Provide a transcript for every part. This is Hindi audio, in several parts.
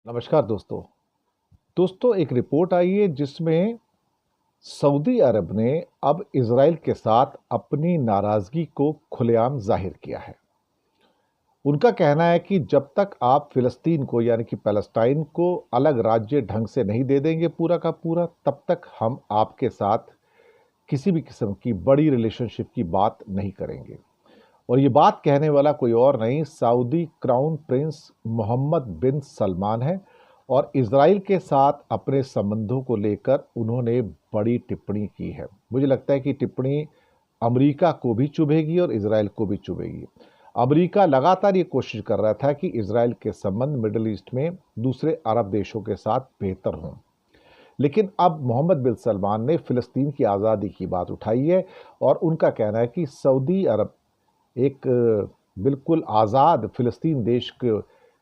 नमस्कार दोस्तों एक रिपोर्ट आई है जिसमें सऊदी अरब ने अब इजराइल के साथ अपनी नाराजगी को खुलेआम जाहिर किया है। उनका कहना है कि जब तक आप फिलिस्तीन को यानी कि पैलेस्टाइन को अलग राज्य ढंग से नहीं दे देंगे पूरा का पूरा, तब तक हम आपके साथ किसी भी किस्म की बड़ी रिलेशनशिप की बात नहीं करेंगे। और ये बात कहने वाला कोई और नहीं, सऊदी क्राउन प्रिंस मोहम्मद बिन सलमान है। और इजराइल के साथ अपने संबंधों को लेकर उन्होंने बड़ी टिप्पणी की है। मुझे लगता है कि टिप्पणी अमेरिका को भी चुभेगी और इजराइल को भी चुभेगी। अमेरिका लगातार ये कोशिश कर रहा था कि इजराइल के संबंध मिडिल ईस्ट में दूसरे अरब देशों के साथ बेहतर हों, लेकिन अब मोहम्मद बिन सलमान ने फिलिस्तीन की आज़ादी की बात उठाई है। और उनका कहना है कि सऊदी अरब एक बिल्कुल आज़ाद फिलिस्तीन देश के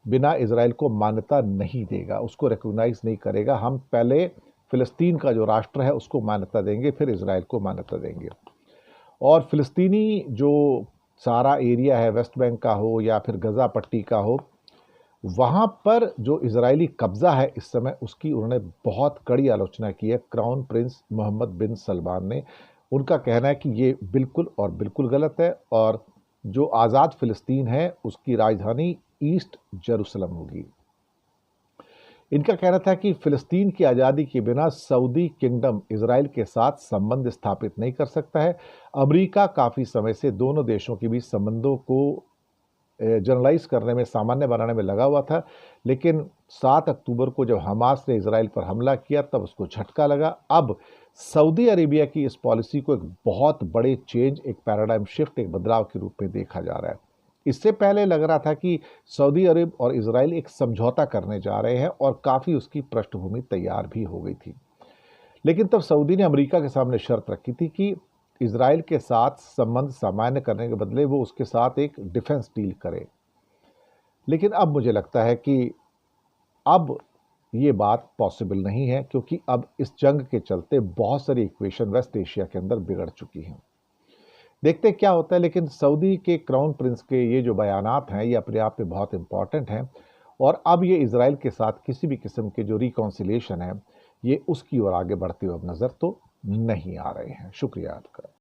बिना इजराइल को मान्यता नहीं देगा, उसको रिकॉग्नाइज नहीं करेगा। हम पहले फिलिस्तीन का जो राष्ट्र है उसको मान्यता देंगे, फिर इजराइल को मान्यता देंगे। और फिलिस्तीनी जो सारा एरिया है, वेस्ट बैंक का हो या फिर गजा पट्टी का हो, वहाँ पर जो इजरायली कब्जा है इस समय, उसकी उन्होंने बहुत कड़ी आलोचना की है क्राउन प्रिंस मोहम्मद बिन सलमान ने। उनका कहना है कि ये बिल्कुल और बिल्कुल गलत है और जो आज़ाद फिलिस्तीन है उसकी राजधानी ईस्ट जेरूसलम होगी। इनका कहना था कि फिलिस्तीन की आज़ादी के बिना सऊदी किंगडम इजराइल के साथ संबंध स्थापित नहीं कर सकता है। अमेरिका काफ़ी समय से दोनों देशों के बीच संबंधों को जनरलाइज करने में, सामान्य बनाने में लगा हुआ था, लेकिन 7 अक्टूबर को जब हमास ने इजराइल पर हमला किया तब उसको झटका लगा। अब सऊदी अरेबिया की इस पॉलिसी को एक बहुत बड़े चेंज, एक पैराडाइम शिफ्ट, एक बदलाव के रूप में देखा जा रहा है। इससे पहले लग रहा था कि सऊदी अरब और इजराइल एक समझौता करने जा रहे हैं और काफ़ी उसकी पृष्ठभूमि तैयार भी हो गई थी। लेकिन तब सऊदी ने अमेरिका के सामने शर्त रखी थी कि इजराइल के साथ संबंध सामान्य करने के बदले वो उसके साथ एक डिफेंस डील करे। लेकिन अब मुझे लगता है कि अब ये बात पॉसिबल नहीं है, क्योंकि अब इस जंग के चलते बहुत सारी इक्वेशन वेस्ट एशिया के अंदर बिगड़ चुकी हैं। देखते क्या होता है। लेकिन सऊदी के क्राउन प्रिंस के ये जो बयानात हैं ये अपने आप में बहुत इंपॉर्टेंट हैं। और अब ये इजराइल के साथ किसी भी किस्म के जो रिकॉन्सिलिएशन है ये उसकी ओर आगे बढ़ते हुए अब नज़र तो नहीं आ रहे हैं। शुक्रिया आपका।